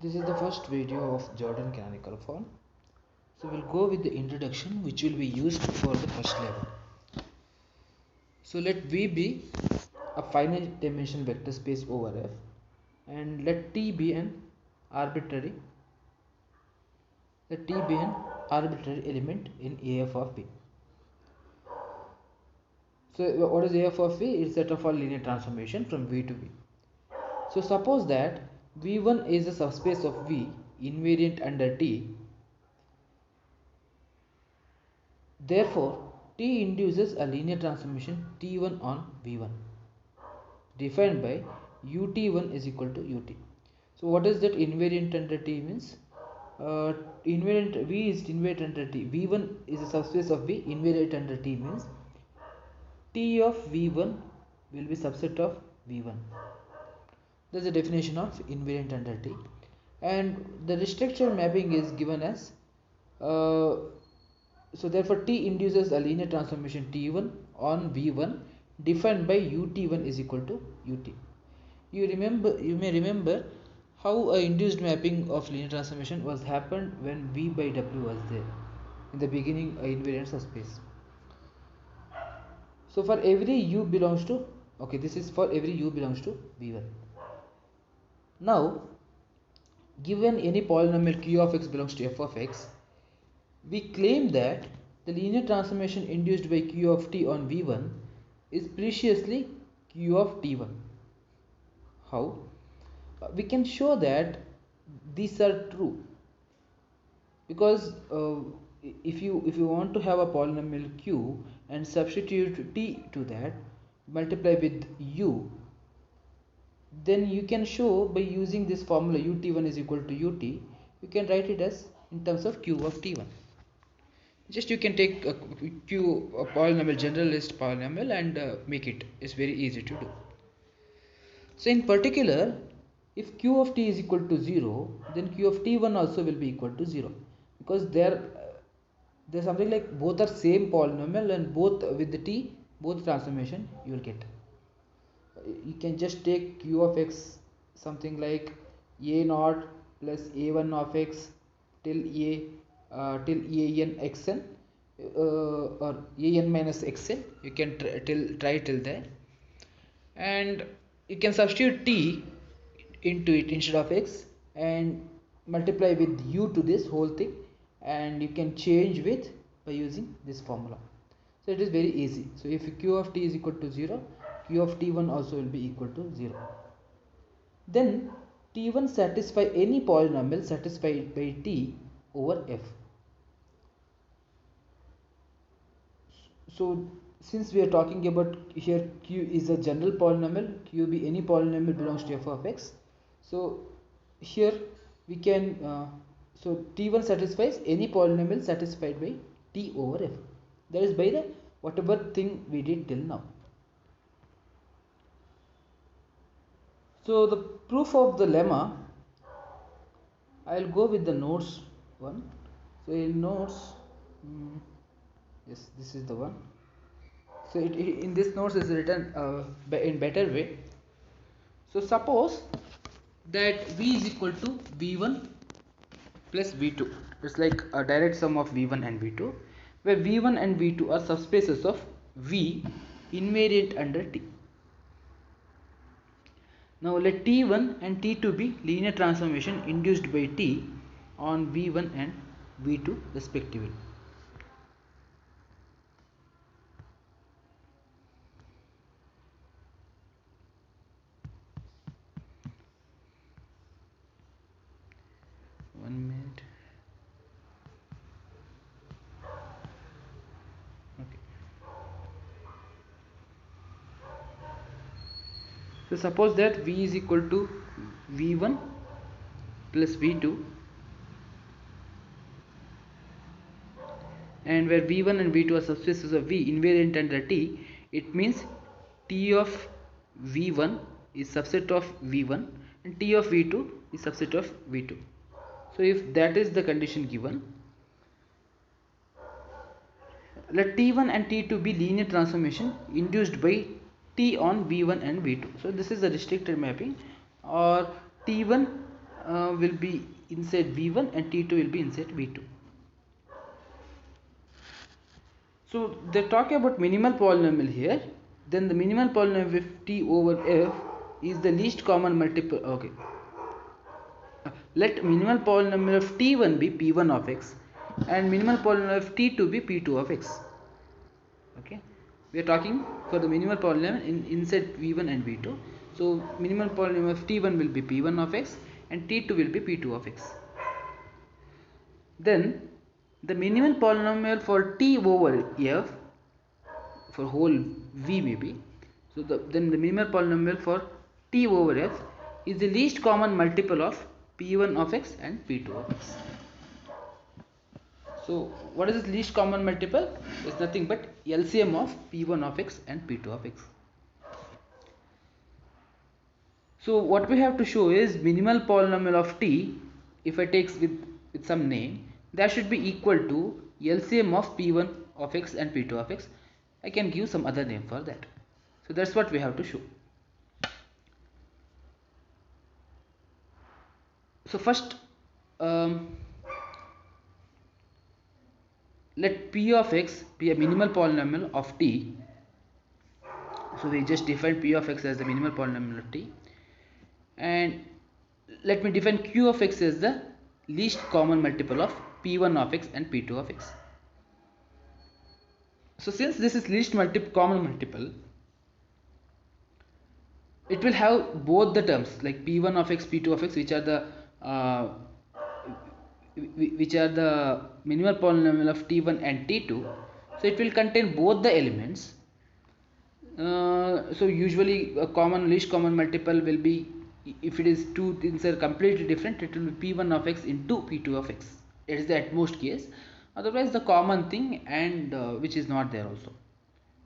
This is the first video of Jordan canonical form. So we'll go with the introduction which will be used for the first level. So let V be a finite dimensional vector space over F, and let T be an arbitrary element in AF of V. So what is AF of V? It's set of all linear transformation from V to V. So suppose that V1 is a subspace of V invariant under T. Therefore, T induces a linear transformation T1 on V1 defined by ut1 is equal to ut. So what is that invariant under T means? Invariant V is invariant under T. V1 is a subspace of V invariant under T means T of V1 will be subset of V1. That's the definition of invariant under T. And the restriction mapping is given as so therefore T induces a linear transformation T1 on V1 defined by ut1 is equal to ut. You may remember how a induced mapping of linear transformation was happened when V by W was there in the beginning, a invariant subspace. So for every u belongs to this is for every u belongs to V1. Now given any polynomial q of x belongs to f of x, we claim that the linear transformation induced by q of t on V1 is preciously q of t1. How? We can show that these are true because if you want to have a polynomial q and substitute t to that, multiply with u, then you can show by using this formula ut1 is equal to ut, you can write it as in terms of q of t1. Just you can take a polynomial, generalist polynomial, and make it. It's very easy to do. So in particular, if q of t is equal to 0, then q of t1 also will be equal to 0, because there's something like both are same polynomial, and both with the t, both transformation you will get. You can just take q of x something like a naught plus a1 of x till an xn or an minus xn. You can try till there, and you can substitute t into it instead of x and multiply with u to this whole thing, and you can change with by using this formula. So it is very easy. So if q of t is equal to 0, q of t1 also will be equal to 0. Then t1 satisfy any polynomial satisfied by t over f. So since we are talking about here q is a general polynomial, q be any polynomial belongs to f of x. So here we can so t1 satisfies any polynomial satisfied by t over f. That is by the whatever thing we did till now. So the proof of the lemma, I will go with the notes one. So in notes, yes, this is the one. So in this notes is written in better way. So suppose that v is equal to v1 plus v2. It's like a direct sum of v1 and v2, where v1 and v2 are subspaces of v invariant under t. Now let t1 and t2 be linear transformation induced by t on v1 and v2 respectively. One minute. Okay. So suppose that v is equal to v1 plus v2, and where v1 and v2 are subspaces of v invariant under t, it means t of v1 is subset of v1 and t of v2 is subset of v2. So if that is the condition given, let t1 and t2 be linear transformation induced by t on v1 and v2. So this is a restricted mapping, or t1 will be inside V1 and T2 will be inside V2. So they're talking about minimal polynomial here. Then the minimal polynomial of T over F is the least common multiple. Okay. Let minimal polynomial of T1 be P1 of x and minimal polynomial of T2 be P2 of x. Okay. We are talking for the minimal polynomial inside V1 and V2. So minimal polynomial of T1 will be P1 of x and T2 will be P2 of x. Then the minimal polynomial for T over F for whole V maybe. So then the minimal polynomial for T over F is the least common multiple of P1 of x and P2 of x. So what is this least common multiple? It's nothing but LCM of P1 of x and P2 of x. So what we have to show is minimal polynomial of T, if I take with some name, that should be equal to LCM of P1 of x and P2 of x. I can give some other name for that. So that's what we have to show. So first let P of x be a minimal polynomial of T. So we just define P of x as the minimal polynomial of T, and let me define Q of x as the least common multiple of P1 of x and P2 of x. So since this is least common multiple, it will have both the terms like P1 of x, P2 of x, which are the minimal polynomial of T1 and T2. So it will contain both the elements. So usually a least common multiple will be, if it is two things are completely different, it will be P1 of x into P2 of x. It is the at most case. Otherwise the common thing and which is not there also,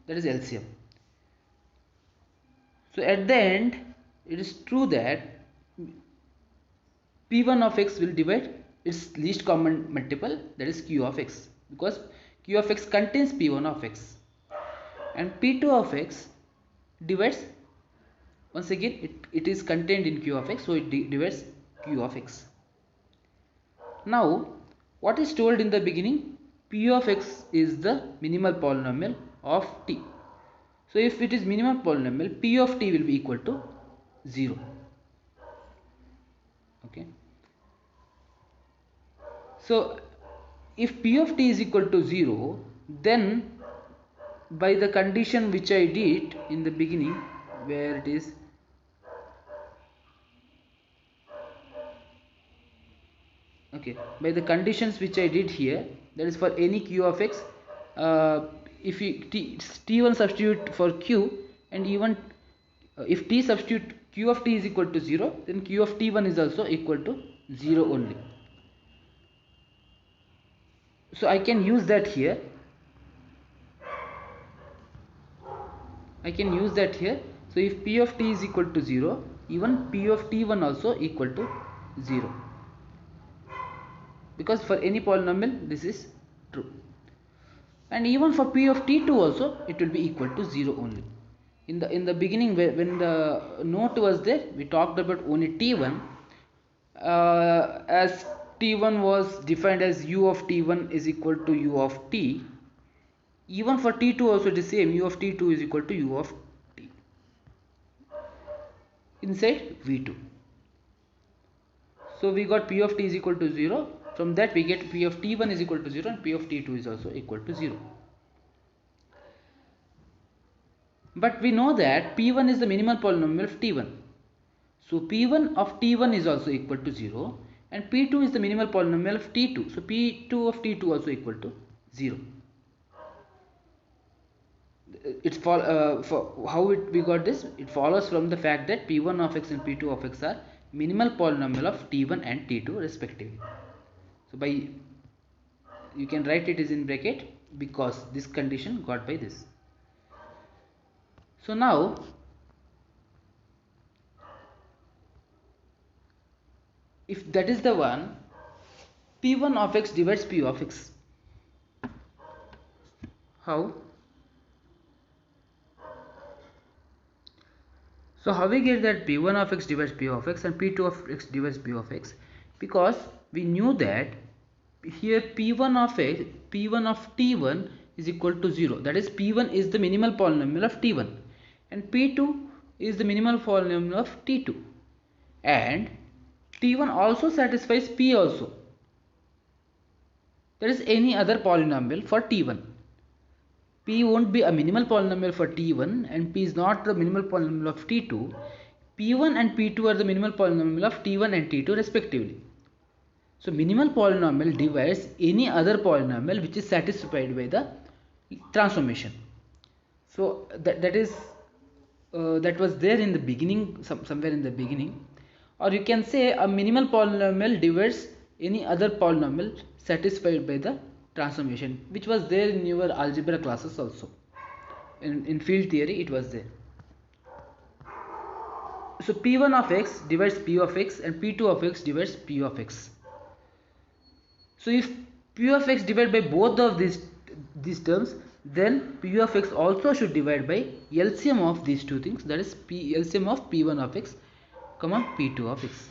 that is LCM. So at the end it is true that P1 of x will divide its least common multiple, that is Q of x, because Q of x contains P1 of x, and P2 of x divides, once again it is contained in Q of x, so it divides Q of x. Now what is told in the beginning, P of x is the minimal polynomial of T. So if it is minimal polynomial, P of T will be equal to 0. Okay. So if P of T is equal to 0, then by the condition which I did in the beginning, where it is okay, by the conditions which I did here, that is for any Q of x, if you T1 substitute for Q, and even if T substitute Q of T is equal to 0, then Q of T1 is also equal to 0 only. So I can use that here. So if P of T is equal to 0, even P of T1 also equal to 0, because for any polynomial this is true. And even for P of T2 also it will be equal to 0 only. In the beginning, when the note was there, we talked about only T1, as T1 was defined as U of T1 is equal to U of T. Even for T2 also it is same, U of T2 is equal to U of T inside V2. So we got P of T is equal to 0. From that we get P of T1 is equal to 0 and P of T2 is also equal to 0. But we know that P1 is the minimal polynomial of T1. So P1 of T1 is also equal to 0 and P2 is the minimal polynomial of T2. So P2 of T2 also equal to 0. It's we got this? It follows from the fact that P1 of x and P2 of x are minimal polynomial of T1 and T2 respectively. So you can write it is in bracket because this condition got by this. So now if that is the one, P1 of x divides P of x. How? So how we get that P1 of x divides P of x and P2 of x divides P of x? Because we knew that here P1 of x, P1 of T1 is equal to 0. That is, P1 is the minimal polynomial of T1 and P2 is the minimal polynomial of T2, and T1 also satisfies P also. There is any other polynomial for T1. P won't be a minimal polynomial for T1 and P is not the minimal polynomial of T2. P1 and P2 are the minimal polynomial of T1 and T2 respectively. So minimal polynomial divides any other polynomial which is satisfied by the transformation. So that was there in the beginning, somewhere in the beginning, or you can say a minimal polynomial divides any other polynomial satisfied by the transformation, which was there in your algebra classes also. In field theory it was there. So P1 of x divides P of x and P2 of x divides P of x. So if P of x divided by both of these terms, then P of x also should divide by LCM of these two things, that is LCM of P1 of x comma P2 of x.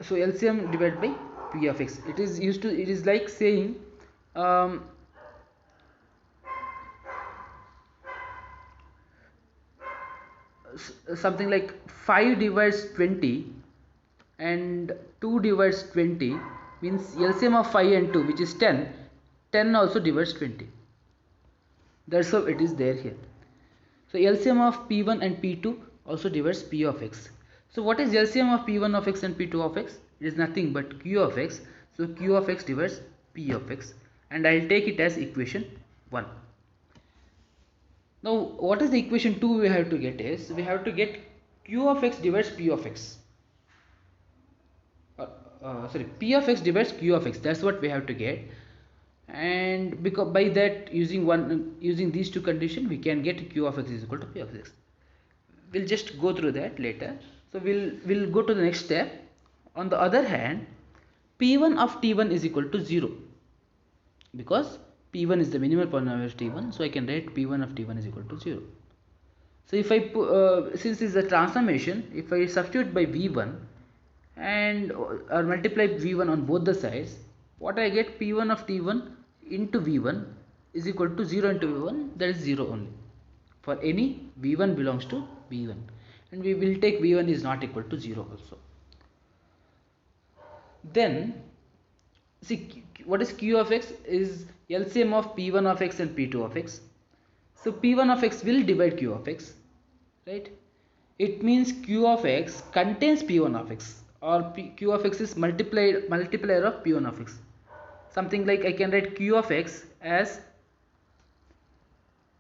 So LCM divided by P of x. It is like saying something like 5 divides 20 and 2 divides 20 means LCM of 5 and 2, which is 10. 10 also divides 20. That's how it is there here. So LCM of P1 and P2 also divides P of x. So what is LCM of P1 of x and P2 of x? It is nothing but Q of x. So Q of x divides P of x, and I will take it as equation 1. Now what is the equation 2 we have to get is, we have to get Q of x divides P of x. P of x divides Q of x. That's what we have to get, and because by that using these two conditions we can get Q of x is equal to P of x. We'll just go through that later. So we'll go to the next step. On the other hand, P1 of T1 is equal to 0 because P1 is the minimal polynomial of T1, so I can write P1 of T1 is equal to 0. So if I since it's a transformation, if I substitute by V1 and or multiply V1 on both the sides, what I get, P1 of T1 into V1 is equal to 0 into V1, that is 0 only for any V1 belongs to V1, and we will take V1 is not equal to 0 also. Then see, what is Q of x is LCM of P1 of x and P2 of x. So P1 of x will divide Q of x, right? It means Q of x contains P1 of x, or Q of x is multiplier of P1 of x. Something like I can write Q of x as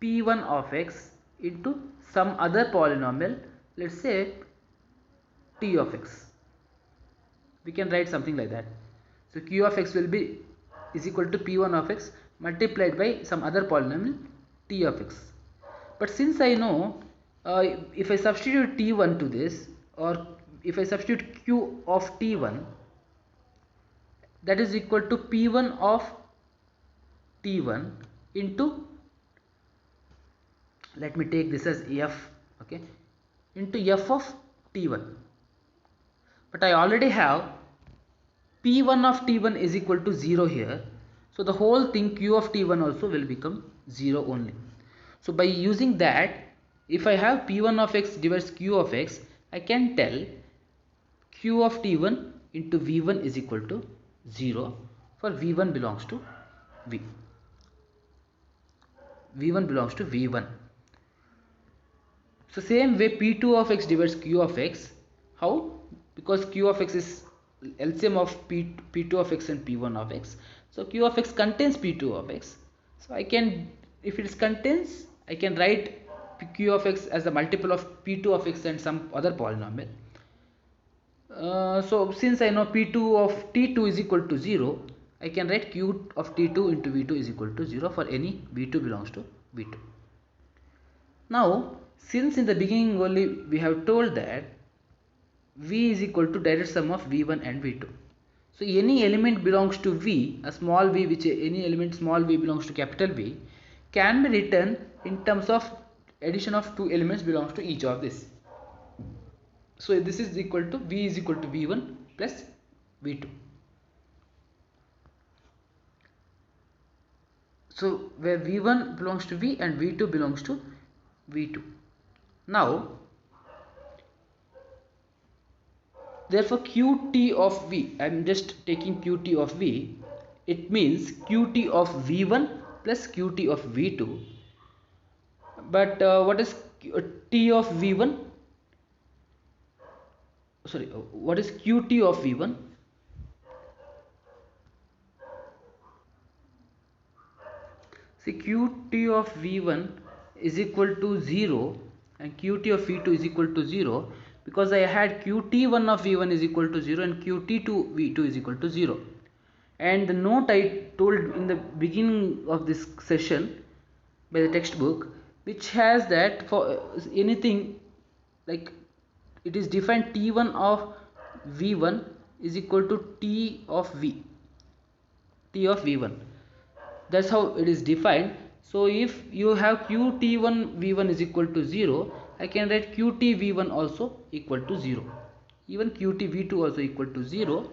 P1 of x into some other polynomial, let's say T of x. We can write something like that. So Q of x will be is equal to P1 of x multiplied by some other polynomial T of x. But since I know if I substitute T1 to this, or if I substitute Q of T1, that is equal to P1 of T1 into, let me take this as F, okay, into F of T1. But I already have P1 of T1 is equal to 0 here, so the whole thing Q of T1 also will become 0 only. So by using that, if I have P1 of x divides Q of x, I can tell Q of T1 into V1 is equal to 0 for V1 belongs to V. V1 belongs to V1. So same way P2 of x divides Q of x. How? Because Q of x is LCM of P2 of x and P1 of x. So Q of x contains P2 of x. So I can, if it contains, I can write Q of x as a multiple of P2 of x and some other polynomial. So since I know P2 of T2 is equal to 0, I can write Q of T2 into V2 is equal to 0 for any V2 belongs to V2. Now since in the beginning only we have told that V is equal to direct sum of V1 and V2. So any element belongs to V, a small v, which any element small v belongs to capital V, can be written in terms of addition of two elements belongs to each of this. So this is equal to v is equal to v1 plus v2. So where v1 belongs to v and v2 belongs to v2. Now therefore qt of v, I am just taking qt of v, it means qt of v1 plus qt of v2. But what is t of v1? Sorry, what is qt of v1? See, qt of v1 is equal to 0 and qt of v2 is equal to 0 because I had qt1 of v1 is equal to 0 and qt2 v2 is equal to 0. And the note I told in the beginning of this session by the textbook, which has that for anything like it is defined t1 of v1 is equal to t of v1. That's how it is defined. So if you have qt1 v1 is equal to 0, I can write qt v1 also equal to 0, even qt v2 also equal to 0.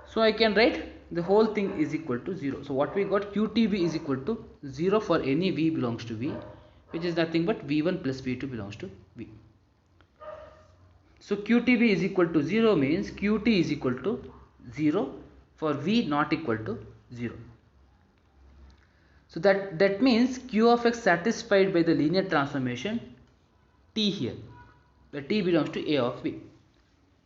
So I can write the whole thing is equal to 0. So what we got, qtv is equal to 0 for any v belongs to v, which is nothing but v1 plus v2 belongs to v. So qtv is equal to 0 means qt is equal to 0 for v not equal to 0. So that means q of x satisfied by the linear transformation t here, where t belongs to a of v.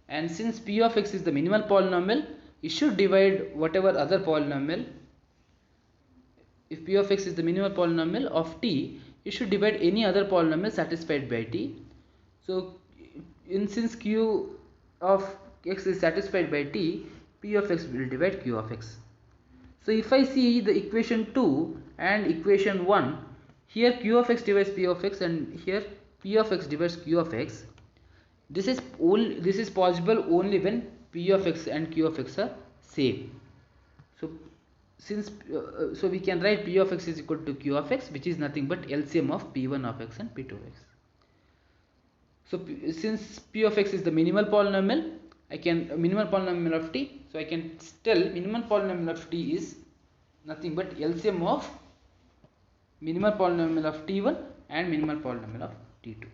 And since p of x is the minimal polynomial, it should divide whatever other polynomial. If p of x is the minimal polynomial of t, it should divide any other polynomial satisfied by t. So since q of x is satisfied by t, p of x will divide q of x. So if I see the equation 2 and equation 1, here q of x divides p of x and here p of x divides q of x. This is possible only when p of x and q of x are same. So since so we can write p of x is equal to q of x, which is nothing but LCM of p1 of x and p2 of x. So since p of x is the minimal polynomial, I can minimal polynomial of t, so I can tell minimal polynomial of t is nothing but LCM of minimal polynomial of t1 and minimal polynomial of t2.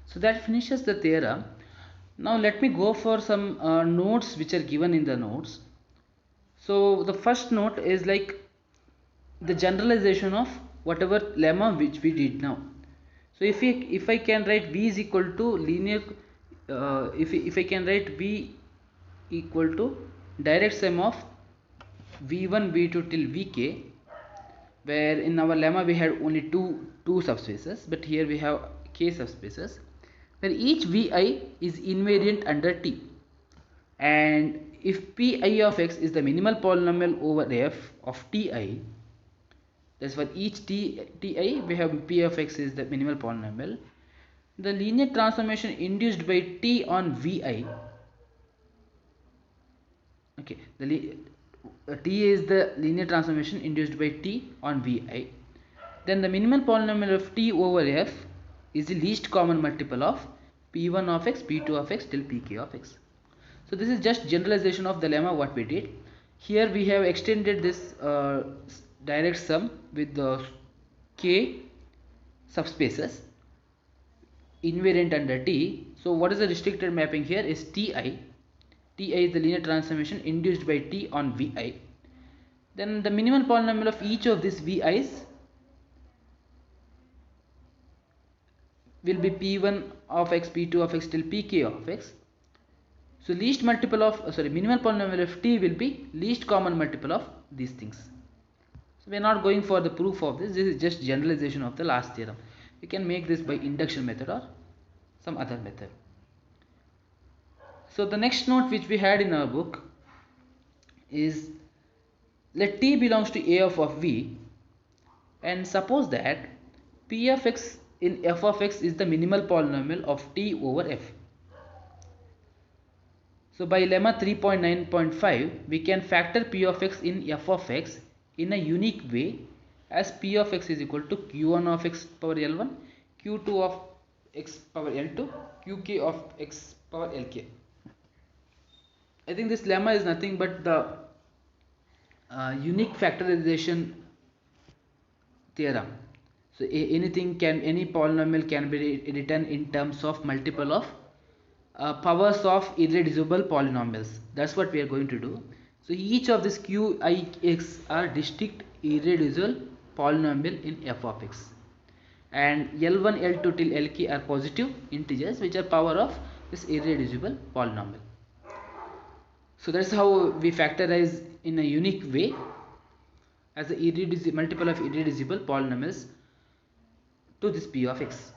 So that finishes the theorem. Now let me go for some notes which are given in the notes. So the first note is like the generalization of whatever lemma which we did now. So if I can write v is equal to linear, if I can write v equal to direct sum of v1 v2 till vk, where in our lemma we had only two subspaces, but here we have k subspaces, where each vi is invariant under t, and if pi of x is the minimal polynomial over f of ti, that's for each ti we have p of x is the minimal polynomial, the linear transformation induced by t on vi, okay, t is the linear transformation induced by t on vi, then the minimal polynomial of t over f is the least common multiple of p1 of x, p2 of x till pk of x. So this is just generalization of the lemma what we did. Here we have extended this direct sum with the k subspaces invariant under t. So what is the restricted mapping here is ti. Ti is the linear transformation induced by t on vi. Then the minimal polynomial of each of these vi's will be p1 of x, p2 of x till pk of x. So least multiple of minimal polynomial of t will be least common multiple of these things. So we are not going for the proof of this. This is just generalization of the last theorem. We can make this by induction method or some other method. So the next note which we had in our book is, let t belongs to a of v, and suppose that p of x in f of x is the minimal polynomial of t over f. So by lemma 3.9.5 we can factor p of x in f of x in a unique way, as p of x is equal to q1 of x power l1, q2 of x power l2, qk of x power lk. I think this lemma is nothing but the unique factorization theorem. So any polynomial can be written in terms of multiple of powers of irreducible polynomials. That's what we are going to do. So each of these q, I, x are distinct irreducible polynomial in f of x, and l1, l2 till lk are positive integers which are power of this irreducible polynomial. So that's how we factorize in a unique way as a multiple of irreducible polynomials to this p of x.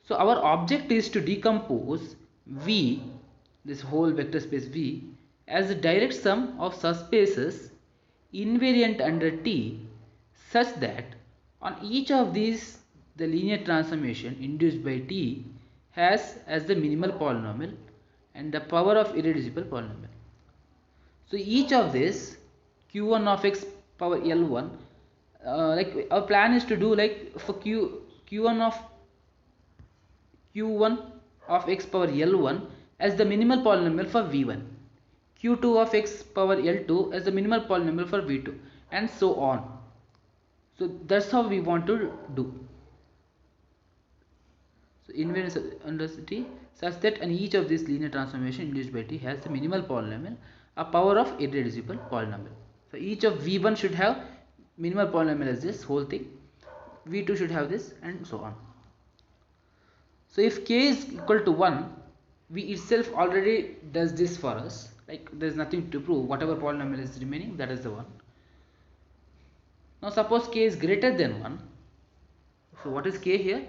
So our object is to decompose V, this whole vector space V, as a direct sum of subspaces invariant under T, such that on each of these the linear transformation induced by T has as the minimal polynomial and the power of irreducible polynomial. So each of this q1 of x power l1, like our plan is to do like for q1 of x power l1 as the minimal polynomial for v1, q2 of x power l2 as the minimal polynomial for v2, and so on. So that's how we want to do. So invariance under T such that and each of these linear transformation induced by T has the minimal polynomial, a power of irreducible polynomial. So each of v1 should have minimal polynomial as this whole thing, v2 should have this, and so on. So if k is equal to 1, v itself already does this for us, like there is nothing to prove, whatever polynomial is remaining, that is the one. Now suppose k is greater than 1. So what is k here?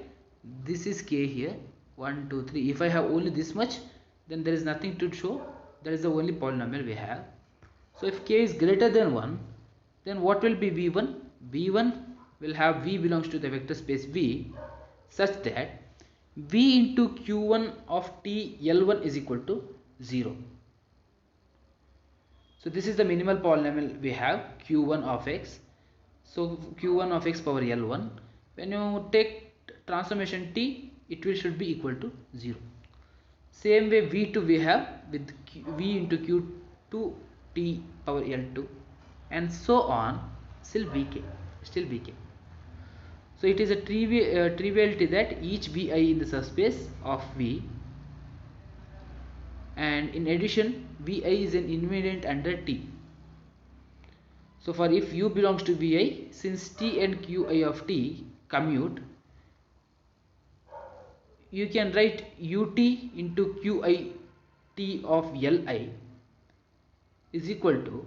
This is k here, 1, 2, 3. If I have only this much, then there is nothing to show, that is the only polynomial we have. So if k is greater than 1, then what will be v1? v1 will have v belongs to the vector space V, such that v into q1 of t l1 is equal to 0. So this is the minimal polynomial we have, q1 of x. So q1 of x power l1, when you take transformation t, it will should be equal to 0. Same way v2 we have with v into q2 t power l2, and so on still vk. So it is a triviality that each vi in the subspace of V, and in addition vi is an invariant under T. So for if u belongs to vi, since t and qi of t commute, you can write ut into qi t of li is equal to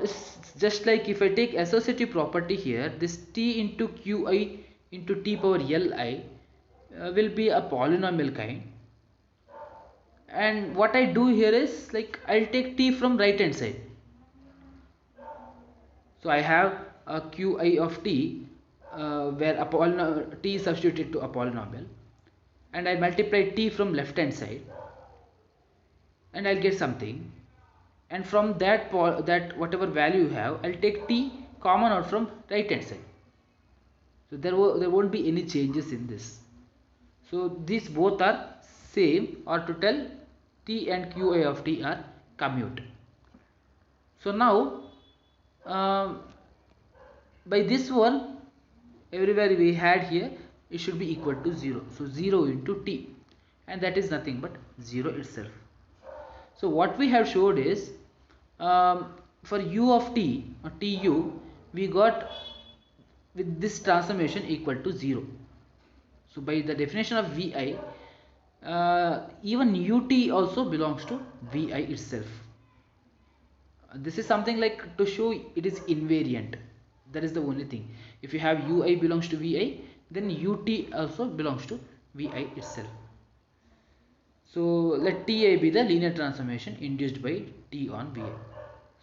it's just like if I take associative property here, this t into qi into t power li will be a polynomial kind, and what I do here is like I'll take t from right hand side. So I have a qi of t where a t is substituted to a polynomial, and I multiply t from left hand side and I'll get something, and from that whatever value you have, I'll take t common out from right hand side. So there won't be any changes in this. So these both are same, or to tell t and qi of t are commute. So now by this one, everywhere we had here, it should be equal to 0. So 0 into t, and that is nothing but 0 itself. So what we have showed is for u of t or tu, we got with this transformation equal to 0. So by the definition of vi, even ut also belongs to vi itself. This is something like to show it is invariant. That is the only thing. If you have ui belongs to vi, then ut also belongs to vi itself. So let ti be the linear transformation induced by t on vi.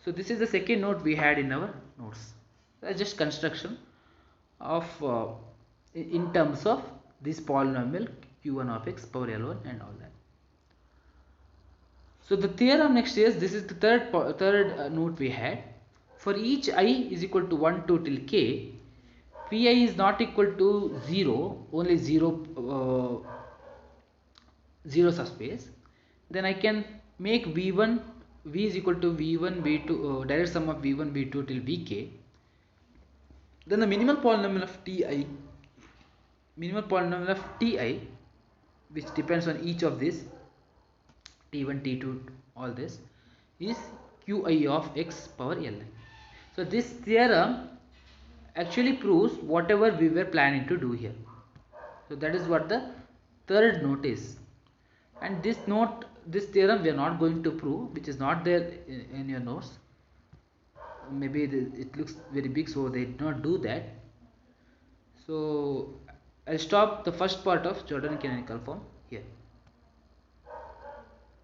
So this is the second note we had in our notes. That's just construction of in terms of this polynomial q1 of x power l1 and all that. So the theorem next is, this is the third note we had. For each I is equal to 1, 2 till k, Pi is not equal to 0, only 0 subspace. Then I can make V1, V is equal to V1, V2, direct sum of V1, V2 till Vk. Then the minimal polynomial of Ti, which depends on each of these, T1, T2, all this, is Qi of x power Li. So this theorem actually proves whatever we were planning to do here. So that is what the third note is. And this theorem we are not going to prove, which is not there in your notes. Maybe it looks very big, so they did not do that. So I'll stop the first part of Jordan canonical form here.